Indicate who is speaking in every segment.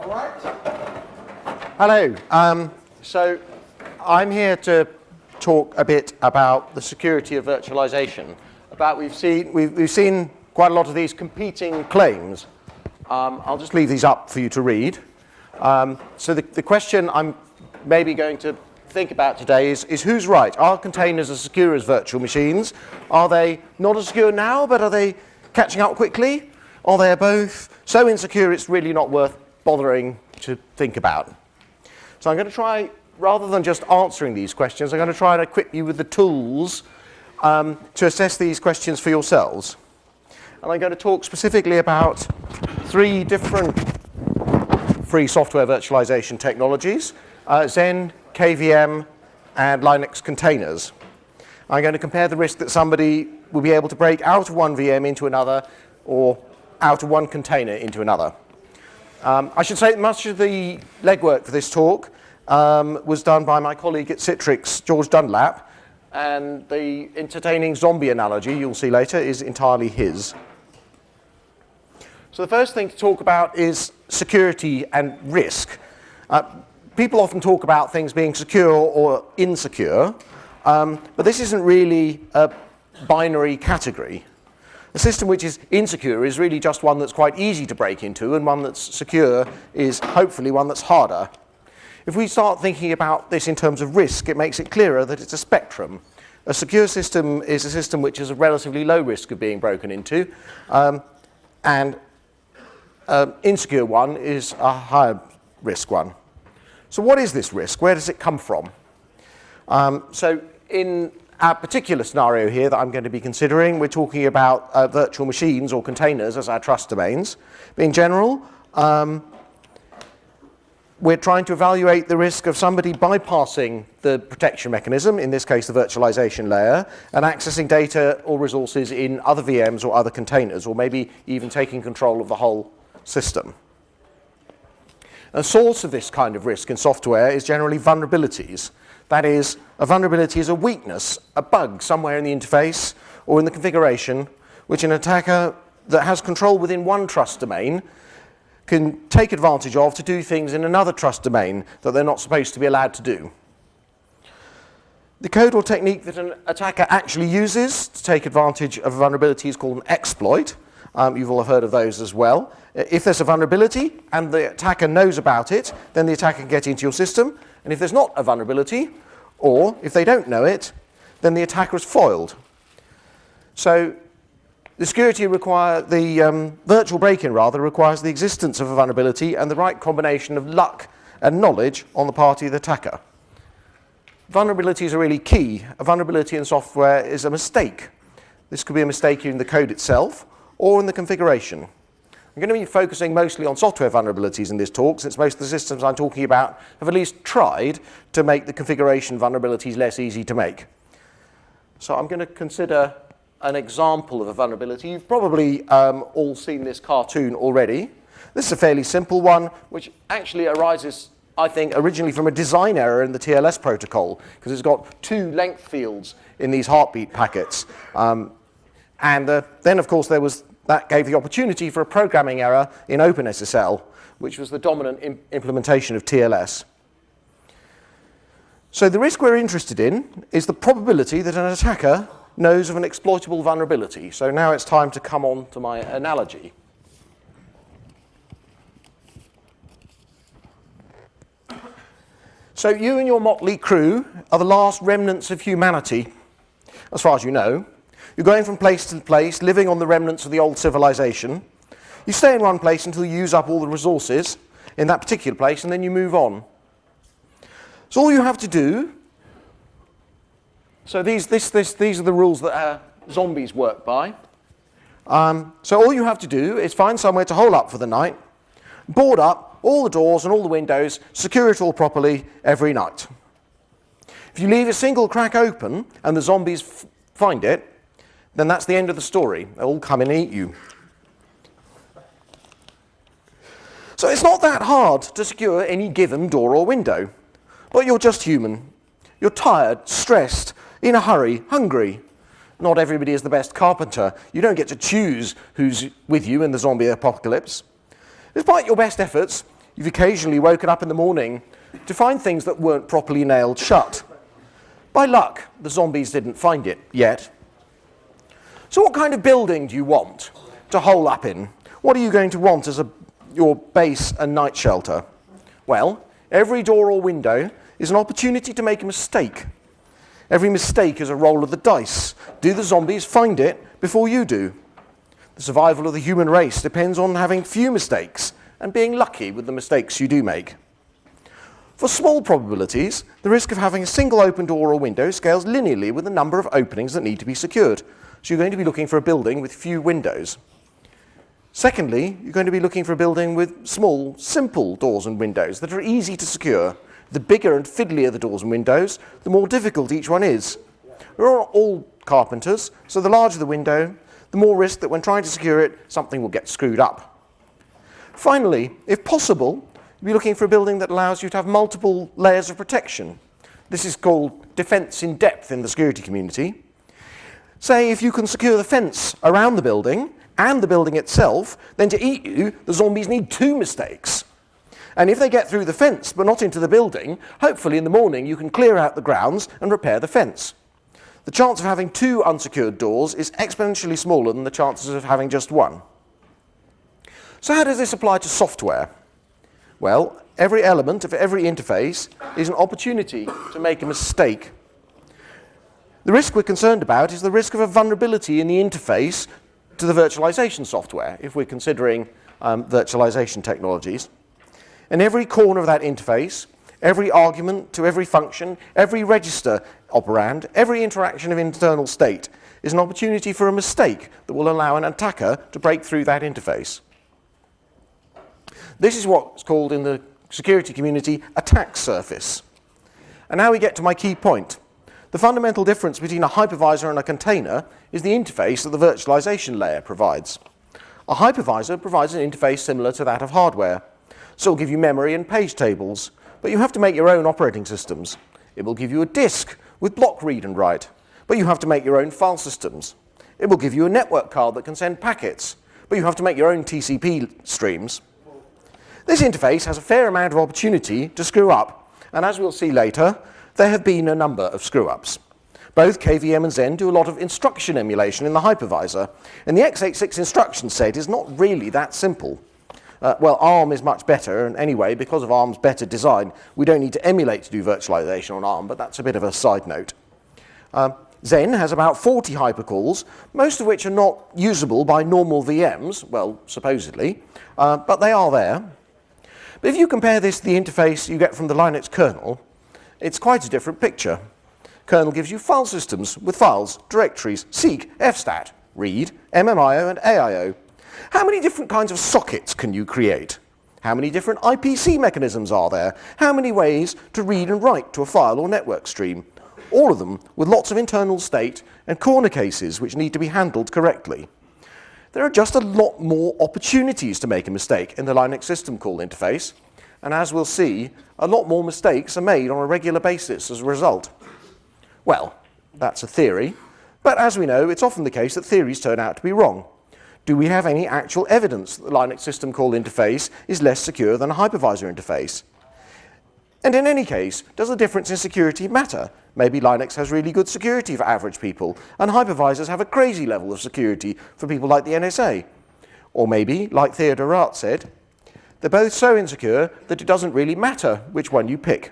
Speaker 1: All right. Hello. So I'm here to talk a bit about the security of virtualization. We've seen quite a lot of these competing claims. I'll just leave these up for you to read. So the question I'm maybe going to think about today is who's right? Are containers as secure as virtual machines? Are they not as secure now, but are they catching up quickly? Are they both so insecure it's really not worth bothering to think about? So I'm going to try, rather than just answering these questions, I'm going to try and equip you with the tools to assess these questions for yourselves. And I'm going to talk specifically about 3 different free software virtualization technologies, Xen, KVM, and Linux containers. I'm going to compare the risk that somebody will be able to break out of one VM into another, or out of one container into another. I should say that much of the legwork for this talk was done by my colleague at Citrix, George Dunlap, and the entertaining zombie analogy you'll see later is entirely his. So the first thing to talk about is security and risk. People often talk about things being secure or insecure, but this isn't really a binary category. A system which is insecure is really just one that's quite easy to break into, and one that's secure is hopefully one that's harder. If we start thinking about this in terms of risk, it makes it clearer that it's a spectrum. A secure system is a system which has a relatively low risk of being broken into, and an insecure one is a higher risk one. So what is this risk? Where does it come from? So in our particular scenario here that I'm going to be considering, we're talking about virtual machines or containers as our trust domains. But in general, we're trying to evaluate the risk of somebody bypassing the protection mechanism, in this case the virtualization layer, and accessing data or resources in other VMs or other containers, or maybe even taking control of the whole system. A source of this kind of risk in software is generally vulnerabilities. That is, a vulnerability is a weakness, a bug somewhere in the interface or in the configuration, which an attacker that has control within one trust domain can take advantage of to do things in another trust domain that they're not supposed to be allowed to do. The code or technique that an attacker actually uses to take advantage of a vulnerability is called an exploit. You've all heard of those as well. If there's a vulnerability and the attacker knows about it, then the attacker can get into your system. And if there's not a vulnerability, or if they don't know it, then the attacker is foiled. So the virtual break-in requires the existence of a vulnerability and the right combination of luck and knowledge on the part of the attacker. Vulnerabilities are really key. A vulnerability in software is a mistake. This could be a mistake in the code itself or in the configuration. I'm going to be focusing mostly on software vulnerabilities in this talk, since most of the systems I'm talking about have at least tried to make the configuration vulnerabilities less easy to make. So I'm going to consider an example of a vulnerability. You've probably all seen this cartoon already. This is a fairly simple one, which actually arises, I think, originally from a design error in the TLS protocol, because it's got 2 length fields in these heartbeat packets. Then, of course, that gave the opportunity for a programming error in OpenSSL, which was the dominant implementation of TLS. So the risk we're interested in is the probability that an attacker knows of an exploitable vulnerability. So now it's time to come on to my analogy. So you and your motley crew are the last remnants of humanity, as far as you know. You're going from place to place, living on the remnants of the old civilization. You stay in one place until you use up all the resources in that particular place, and then you move on. So all you have to do, so these are the rules that zombies work by. So all you have to do is find somewhere to hole up for the night, board up all the doors and all the windows, secure it all properly every night. If you leave a single crack open and the zombies find it, then that's the end of the story. They'll all come and eat you. So it's not that hard to secure any given door or window. But you're just human. You're tired, stressed, in a hurry, hungry. Not everybody is the best carpenter. You don't get to choose who's with you in the zombie apocalypse. Despite your best efforts, You've occasionally woken up in the morning to find things that weren't properly nailed shut. By luck, the zombies didn't find it yet. So what kind of building do you want to hole up in? What are you going to want as your base and night shelter? Well, every door or window is an opportunity to make a mistake. Every mistake is a roll of the dice. Do the zombies find it before you do? The survival of the human race depends on having few mistakes and being lucky with the mistakes you do make. For small probabilities, the risk of having a single open door or window scales linearly with the number of openings that need to be secured. So you're going to be looking for a building with few windows. Secondly, you're going to be looking for a building with small, simple doors and windows that are easy to secure. The bigger and fiddlier the doors and windows, the more difficult each one is. We're not all carpenters, so the larger the window, the more risk that when trying to secure it, something will get screwed up. Finally, if possible, you'll be looking for a building that allows you to have multiple layers of protection. This is called defense in depth in the security community. Say if you can secure the fence around the building and the building itself, then to eat you, the zombies need 2 mistakes. And if they get through the fence but not into the building, hopefully in the morning you can clear out the grounds and repair the fence. The chance of having 2 unsecured doors is exponentially smaller than the chances of having just 1. So how does this apply to software? Well, every element of every interface is an opportunity to make a mistake. The risk we're concerned about is the risk of a vulnerability in the interface to the virtualization software, if we're considering virtualization technologies. In every corner of that interface, every argument to every function, every register operand, every interaction of internal state is an opportunity for a mistake that will allow an attacker to break through that interface. This is what's called in the security community attack surface. And now we get to my key point. The fundamental difference between a hypervisor and a container is the interface that the virtualization layer provides. A hypervisor provides an interface similar to that of hardware. So it'll give you memory and page tables, but you have to make your own operating systems. It will give you a disk with block read and write, but you have to make your own file systems. It will give you a network card that can send packets, but you have to make your own TCP streams. This interface has a fair amount of opportunity to screw up, and as we'll see later, there have been a number of screw-ups. Both KVM and Xen do a lot of instruction emulation in the hypervisor, and the x86 instruction set is not really that simple. Well, ARM is much better, and anyway, because of ARM's better design, we don't need to emulate to do virtualization on ARM, but that's a bit of a side note. Xen has about 40 hypercalls, most of which are not usable by normal VMs, well, supposedly, but they are there. But if you compare this to the interface you get from the Linux kernel, it's quite a different picture. Kernel gives you file systems with files, directories, seek, fstat, read, mmio, and aio. How many different kinds of sockets can you create? How many different IPC mechanisms are there? How many ways to read and write to a file or network stream? All of them with lots of internal state and corner cases which need to be handled correctly. There are just a lot more opportunities to make a mistake in the Linux system call interface, and as we'll see, a lot more mistakes are made on a regular basis as a result. Well, that's a theory, but as we know, it's often the case that theories turn out to be wrong. Do we have any actual evidence that the Linux system call interface is less secure than a hypervisor interface? And in any case, does the difference in security matter? Maybe Linux has really good security for average people, and hypervisors have a crazy level of security for people like the NSA. Or maybe, like Theodor Rath said, they're both so insecure that it doesn't really matter which one you pick.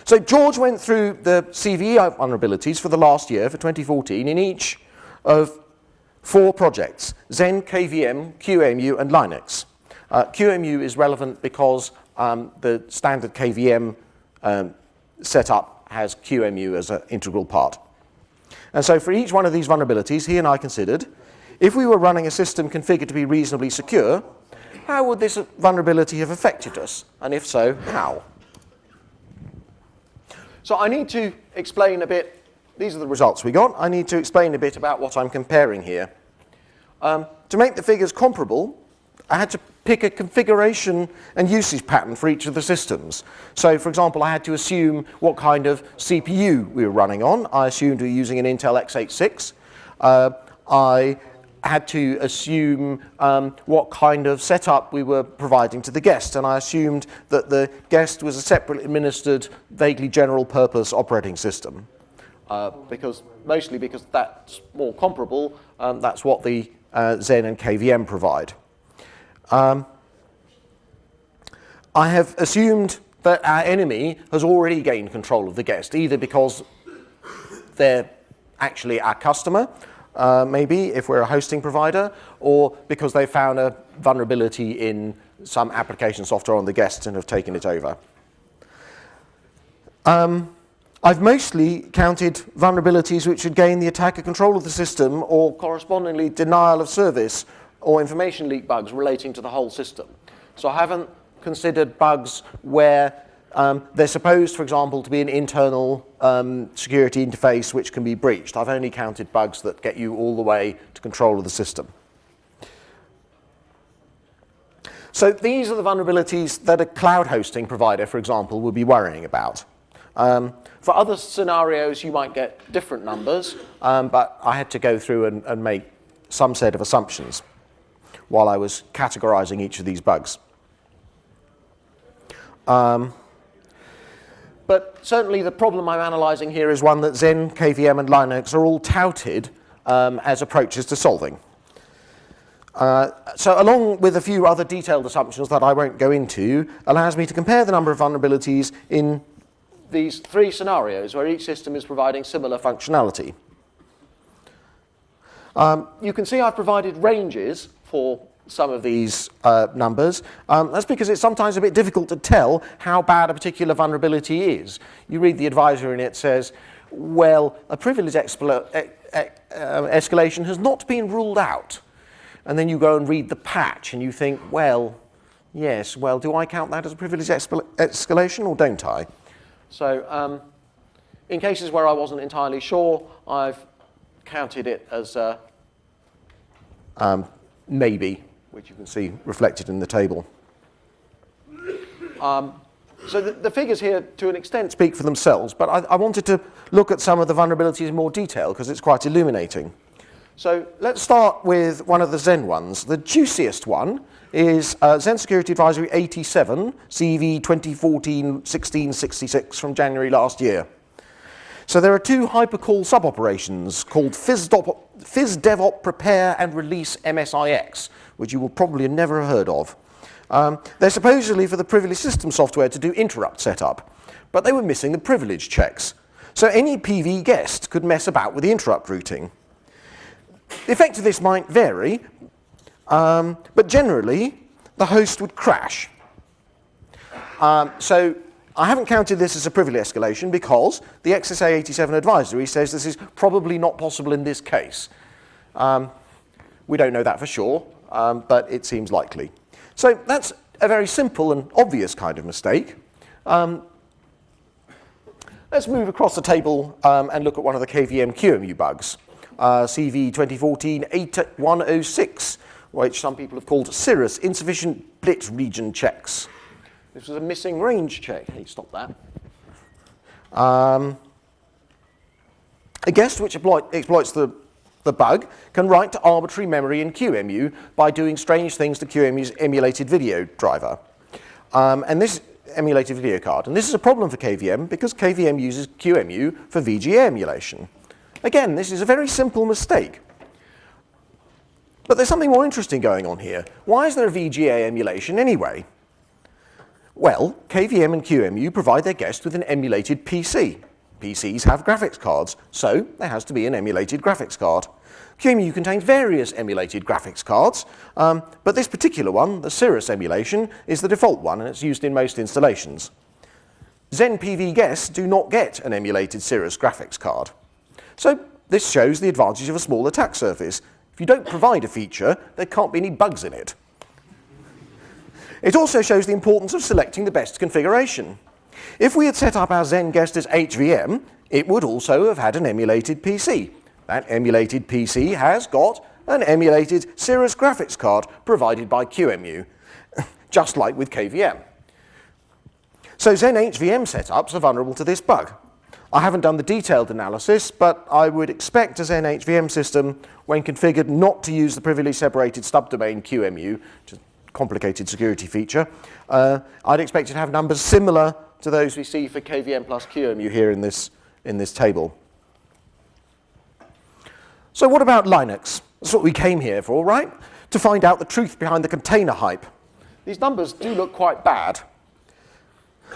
Speaker 1: So George went through the CVE vulnerabilities for the last year, for 2014, in each of 4 projects: Xen, KVM, QEMU, and Linux. QEMU is relevant because the standard KVM setup has QEMU as an integral part. And so for each one of these vulnerabilities, he and I considered, if we were running a system configured to be reasonably secure, how would this vulnerability have affected us? And if so, how? So I need to explain a bit. These are the results we got. I need to explain a bit about what I'm comparing here. To make the figures comparable, I had to pick a configuration and usage pattern for each of the systems. So, for example, I had to assume what kind of CPU we were running on. I assumed we were using an Intel x86. I had to assume what kind of setup we were providing to the guest, and I assumed that the guest was a separately administered, vaguely general purpose operating system. Mostly because that's more comparable, that's what the Xen and KVM provide. I have assumed that our enemy has already gained control of the guest, either because they're actually our customer, maybe if we're a hosting provider, or because they found a vulnerability in some application software on the guest and have taken it over. I've mostly counted vulnerabilities which would gain the attacker control of the system, or correspondingly denial of service or information leak bugs relating to the whole system. So I haven't considered bugs where they're supposed, for example, to be an internal security interface which can be breached. I've only counted bugs that get you all the way to control of the system. So these are the vulnerabilities that a cloud hosting provider, for example, would be worrying about. For other scenarios, you might get different numbers, but I had to go through and make some set of assumptions while I was categorizing each of these bugs. But certainly the problem I'm analyzing here is one that Xen, KVM, and Linux are all touted as approaches to solving. So along with a few other detailed assumptions that I won't go into, allows me to compare the number of vulnerabilities in these three scenarios where each system is providing similar functionality. You can see I've provided ranges for some of these numbers. That's because it's sometimes a bit difficult to tell how bad a particular vulnerability is. You read the advisory and it says, well, a privilege escalation has not been ruled out. And then you go and read the patch and you think, well, yes, well, do I count that as a privilege escalation or don't I? So in cases where I wasn't entirely sure, I've counted it as maybe, which you can see reflected in the table. So the figures here, to an extent, speak for themselves, but I wanted to look at some of the vulnerabilities in more detail because it's quite illuminating. So let's start with one of the Xen ones. The juiciest one is Xen Security Advisory 87, CV 2014-1666 from January last year. So there are two hypercall sub-operations called FISDevOp Prepare and Release MSIX, which you will probably have never heard of. They're supposedly for the privileged system software to do interrupt setup, but they were missing the privilege checks. So any PV guest could mess about with the interrupt routing. The effect of this might vary, but generally the host would crash. So I haven't counted this as a privilege escalation because the XSA 87 advisory says this is probably not possible in this case. We don't know that for sure, but it seems likely. So that's a very simple and obvious kind of mistake. Let's move across the table and look at one of the KVM QEMU bugs. CV 2014-8106, which some people have called Cirrus Insufficient Blit Region Checks. This was a missing range check. Hey, stop that. A guest which exploits the bug can write to arbitrary memory in QEMU by doing strange things to QEMU's emulated video driver. And this emulated video card. And this is a problem for KVM because KVM uses QEMU for VGA emulation. Again, this is a very simple mistake. But there's something more interesting going on here. Why is there a VGA emulation anyway? Well, KVM and QEMU provide their guest with an emulated PC. PCs have graphics cards, so there has to be an emulated graphics card. QEMU contains various emulated graphics cards, but this particular one, the Cirrus emulation, is the default one and it's used in most installations. Xen PV guests do not get an emulated Cirrus graphics card. So this shows the advantage of a small attack surface. If you don't provide a feature, there can't be any bugs in it. It also shows the importance of selecting the best configuration. If we had set up our Xen guest as HVM, it would also have had an emulated PC. That emulated PC has got an emulated Cirrus graphics card provided by QEMU, just like with KVM. So Xen HVM setups are vulnerable to this bug. I haven't done the detailed analysis, but I would expect a Xen HVM system, when configured, not to use the privileged separated subdomain QMU, which is a complicated security feature. I'd expect it to have numbers similar to those we see for KVM plus QMU here in this table. So what about Linux? That's what we came here for, right? To find out the truth behind the container hype. These numbers do look quite bad.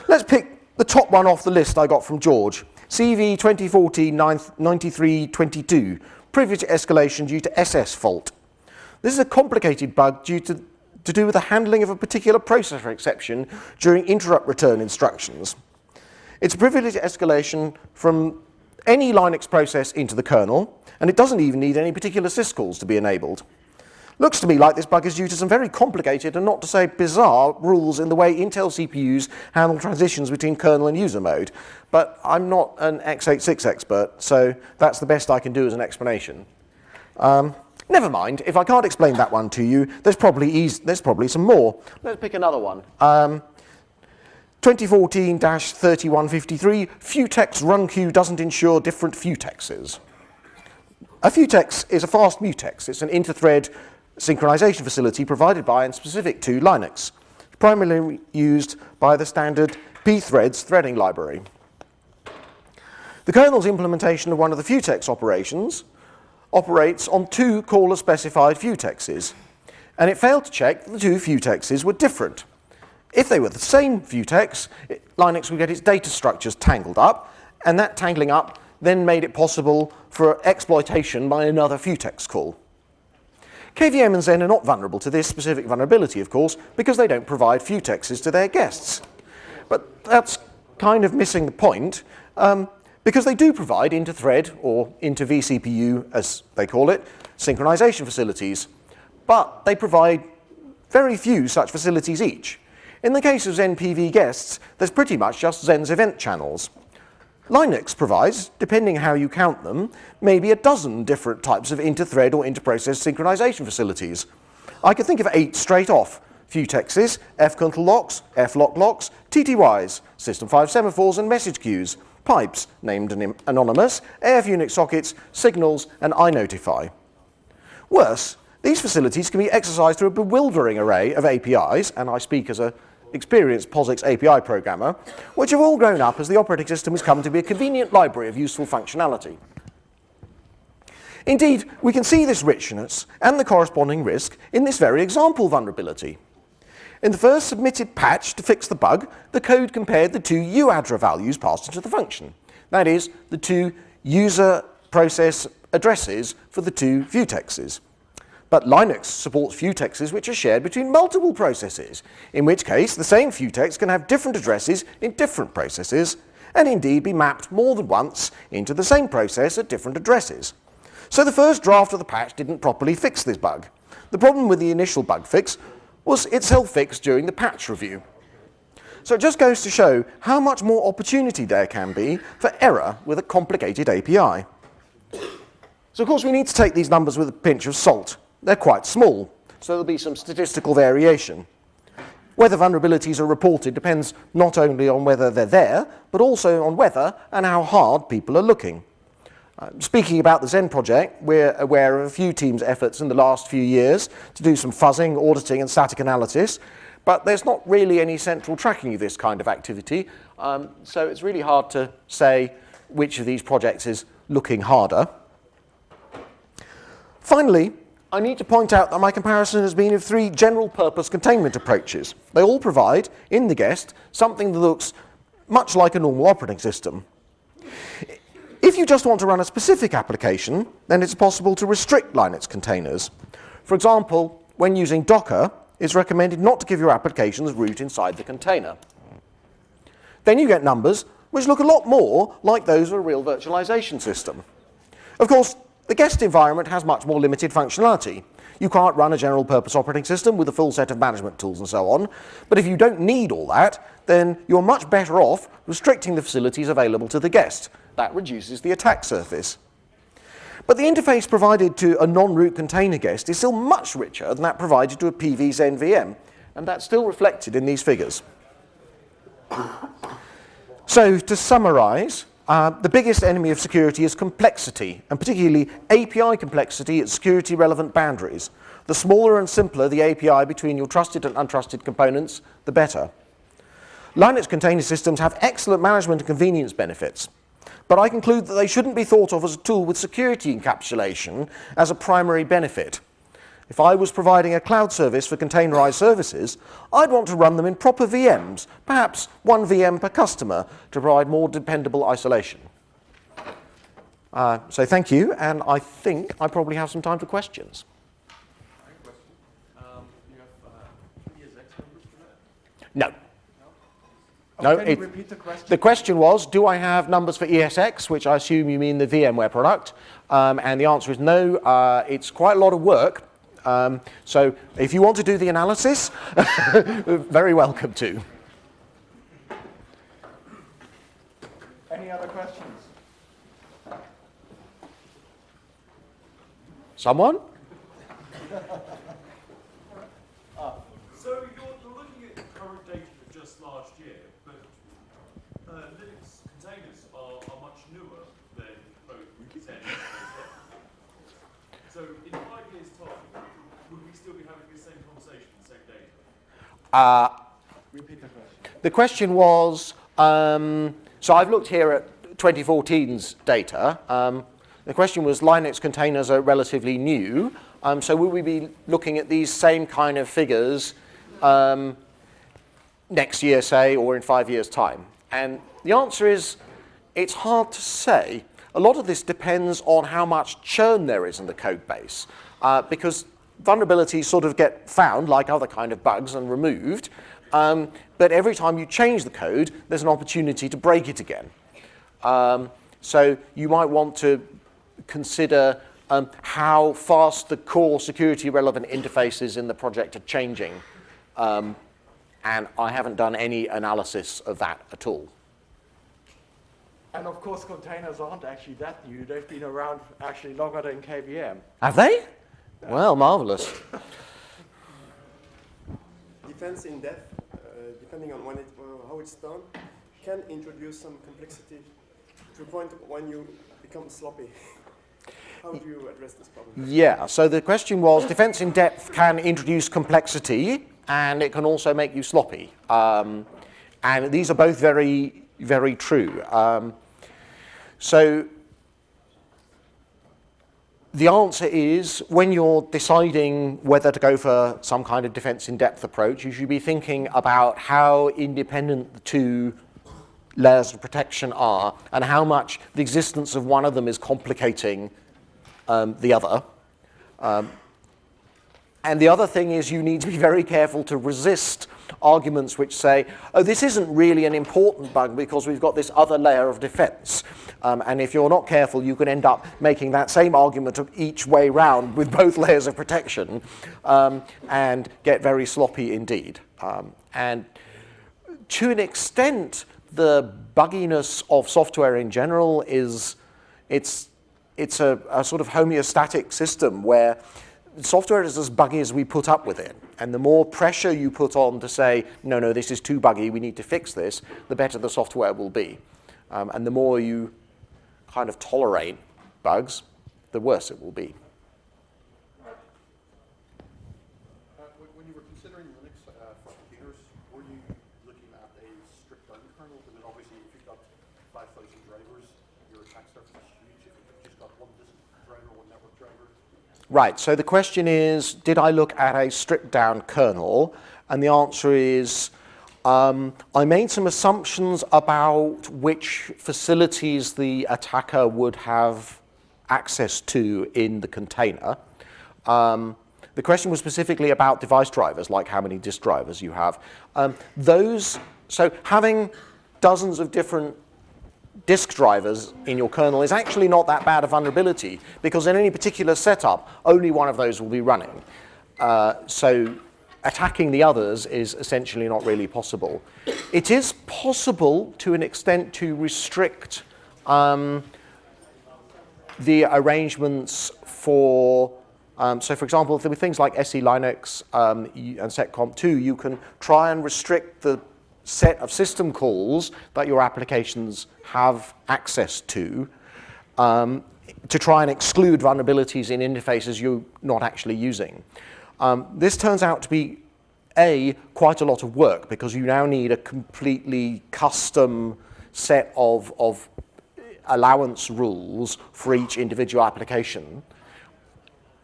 Speaker 1: Let's pick the top one off the list I got from George. CV 2014-9322, privilege escalation due to SS fault. This is a complicated bug to do with the handling of a particular processor exception during interrupt return instructions. It's a privilege escalation from any Linux process into the kernel, and it doesn't even need any particular syscalls to be enabled. Looks to me like this bug is due to some very complicated and not to say bizarre rules in the way Intel CPUs handle transitions between kernel and user mode. But I'm not an x86 expert, so that's the best I can do as an explanation. Never mind, if I can't explain that one to you, there's probably some more. Let's pick another one. 2014-3153, Futex run queue doesn't ensure different futexes. A futex is a fast mutex. It's an inter-thread synchronization facility provided by and specific to Linux, primarily used by the standard pthreads threading library. The kernel's implementation of one of the futex operations operates on two caller-specified futexes, and it failed to check that the two futexes were different. If they were the same futex, Linux would get its data structures tangled up, and that tangling up then made it possible for exploitation by another futex call. KVM and Xen are not vulnerable to this specific vulnerability, of course, because they don't provide futexes to their guests. But that's kind of missing the point, because they do provide inter-thread, or inter-vCPU, as they call it, synchronization facilities. But they provide very few such facilities each. In the case of Xen PV guests, there's pretty much just Xen's event channels. Linux provides, depending how you count them, maybe a dozen different types of inter-thread or inter-process synchronization facilities. I could think of 8 straight off: futexes, fcontrol locks, flock locks, TTYs, System 5 semaphores and message queues, pipes, named anonymous, AF Unix sockets, signals, and iNotify. Worse, these facilities can be exercised through a bewildering array of APIs, and I speak as an experienced POSIX API programmer, which have all grown up as the operating system has come to be a convenient library of useful functionality. Indeed, we can see this richness and the corresponding risk in this very example vulnerability. In the first submitted patch to fix the bug, the code compared the two uaddr values passed into the function. That is, the two user process addresses for the two futexes. But Linux supports futexes which are shared between multiple processes, in which case the same futex can have different addresses in different processes, and indeed be mapped more than once into the same process at different addresses. So the first draft of the patch didn't properly fix this bug. The problem with the initial bug fix was itself fixed during the patch review. So it just goes to show how much more opportunity there can be for error with a complicated API. So of course we need to take these numbers with a pinch of salt. They're quite small, so there'll be some statistical variation. Whether vulnerabilities are reported depends not only on whether they're there, but also on whether and how hard people are looking. Speaking about the Xen project, we're aware of a few teams' efforts in the last few years to do some fuzzing, auditing, and static analysis, but there's not really any central tracking of this kind of activity, so it's really hard to say which of these projects is looking harder. Finally, I need to point out that my comparison has been of 3 general-purpose containment approaches. They all provide, in the guest, something that looks much like a normal operating system. If you just want to run a specific application, then it's possible to restrict Linux containers. For example, when using Docker, it's recommended not to give your applications root inside the container. Then you get numbers which look a lot more like those of a real virtualization system. Of course, the guest environment has much more limited functionality. You can't run a general-purpose operating system with a full set of management tools and so on, but if you don't need all that, then you're much better off restricting the facilities available to the guest. That reduces the attack surface. But the interface provided to a non-root container guest is still much richer than that provided to a PV Xen VM, and that's still reflected in these figures. So, to summarize, The biggest enemy of security is complexity, and particularly API complexity at security-relevant boundaries. The smaller and simpler the API between your trusted and untrusted components, the better. Linux container systems have excellent management and convenience benefits, but I conclude that they shouldn't be thought of as a tool with security encapsulation as a primary benefit. If I was providing a cloud service for containerized services, I'd want to run them in proper VMs, perhaps one VM per customer, to provide more dependable isolation. So thank you, and I think I probably have some time for questions. No. No,
Speaker 2: can you repeat the question?
Speaker 1: The question was, do I have numbers for ESX, which I assume you mean the VMware product? And the answer is no. It's quite a lot of work. So if you want to do the analysis, very welcome to.
Speaker 2: Any other questions?
Speaker 1: Someone?
Speaker 3: So you're looking at current data for just last year, but Linux containers are much newer than both Xen and FOSDEM. So in 5 years' time, would we still be having the same conversation, the same data?
Speaker 2: Repeat the question.
Speaker 1: The question was, so I've looked here at 2014's data. The question was, Linux containers are relatively new, so will we be looking at these same kind of figures next year, say, or in 5 years' time? And the answer is, it's hard to say. A lot of this depends on how much churn there is in the code base, because vulnerabilities sort of get found, like other kind of bugs, and removed. But every time you change the code, there's an opportunity to break it again. So you might want to consider how fast the core security-relevant interfaces in the project are changing. And I haven't done any analysis of that at all.
Speaker 2: And of course, containers aren't actually that new. They've been around actually longer than KVM.
Speaker 1: Have they? Well, marvelous.
Speaker 4: Defense in depth, depending on how it's done, can introduce some complexity to a point when you become sloppy. How do you address this problem?
Speaker 1: Yeah, so the question was, defense in depth can introduce complexity, and it can also make you sloppy. And these are both very, very true. So the answer is, when you're deciding whether to go for some kind of defense in depth approach, you should be thinking about how independent the two layers of protection are and how much the existence of one of them is complicating the other. And the other thing is, you need to be very careful to resist arguments which say, oh, this isn't really an important bug because we've got this other layer of defense. And if you're not careful, you can end up making that same argument each way round with both layers of protection and get very sloppy indeed. And to an extent, the bugginess of software in general is, it's a sort of homeostatic system where software is as buggy as we put up with it. And the more pressure you put on to say, no, no, this is too buggy, we need to fix this, the better the software will be. And the more you kind of tolerate bugs, the worse it will be.
Speaker 5: When you were considering Linux for containers, were you looking at a stripped down kernel? Because then obviously if you've got 5,000 drivers, your attack surface is huge. If you've just got one disk driver, one network driver.
Speaker 1: Right, so the question is, did I look at a stripped down kernel? And the answer is, I made some assumptions about which facilities the attacker would have access to in the container. The question was specifically about device drivers, like how many disk drivers you have. So having dozens of different disk drivers in your kernel is actually not that bad a vulnerability, because in any particular setup, only one of those will be running. So attacking the others is essentially not really possible. It is possible to an extent to restrict the arrangements for, so for example, with things like SE Linux and SecComp2, you can try and restrict the set of system calls that your applications have access to try and exclude vulnerabilities in interfaces you're not actually using. This turns out to be, quite a lot of work, because you now need a completely custom set of allowance rules for each individual application.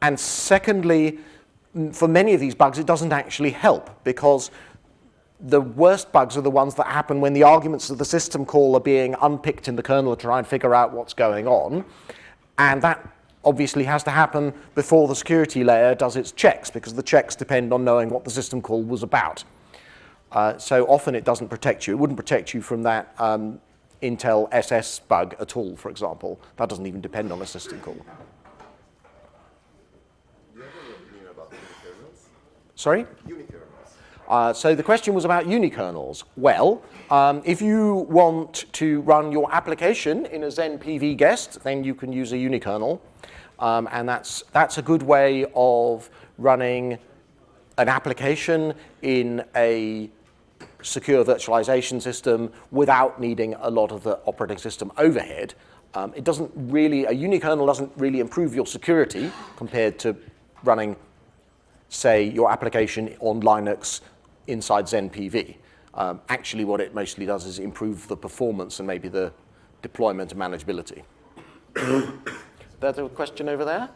Speaker 1: And secondly, for many of these bugs, it doesn't actually help, because the worst bugs are the ones that happen when the arguments of the system call are being unpicked in the kernel to try and figure out what's going on. And that obviously has to happen before the security layer does its checks, because the checks depend on knowing what the system call was about. So often it doesn't protect you. It wouldn't protect you from that Intel SS bug at all, for example. That doesn't even depend on a system call.
Speaker 6: Do you have any opinion about unikernels?
Speaker 1: Sorry?
Speaker 6: Unikernels.
Speaker 1: So the question was about unikernels. Well, if you want to run your application in a Xen PV guest, then you can use a unikernel. And that's a good way of running an application in a secure virtualization system without needing a lot of the operating system overhead. It doesn't really, a unikernel doesn't really improve your security compared to running, say, your application on Linux inside Xen PV. Actually, what it mostly does is improve the performance and maybe the deployment and manageability. There's a question over there.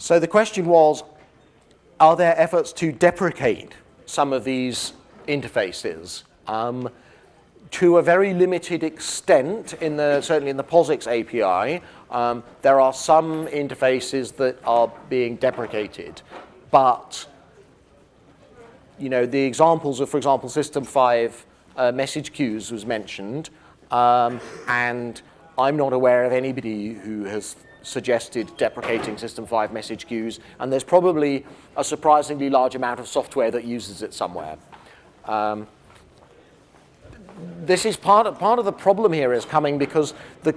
Speaker 1: So the question was, are there efforts to deprecate some of these interfaces? To a very limited extent, certainly in the POSIX API, there are some interfaces that are being deprecated. But the examples of, for example, System 5 message queues was mentioned, and I'm not aware of anybody who has suggested deprecating System 5 message queues, and there's probably a surprisingly large amount of software that uses it somewhere. This is part of the problem here is coming because the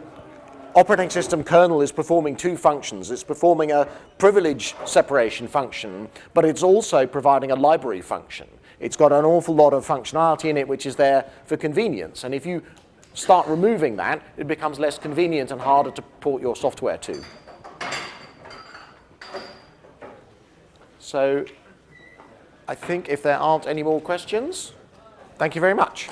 Speaker 1: operating system kernel is performing two functions. It's performing a privilege separation function, but it's also providing a library function. It's got an awful lot of functionality in it which is there for convenience, and if you start removing that, it becomes less convenient and harder to port your software to. So I think if there aren't any more questions, thank you very much.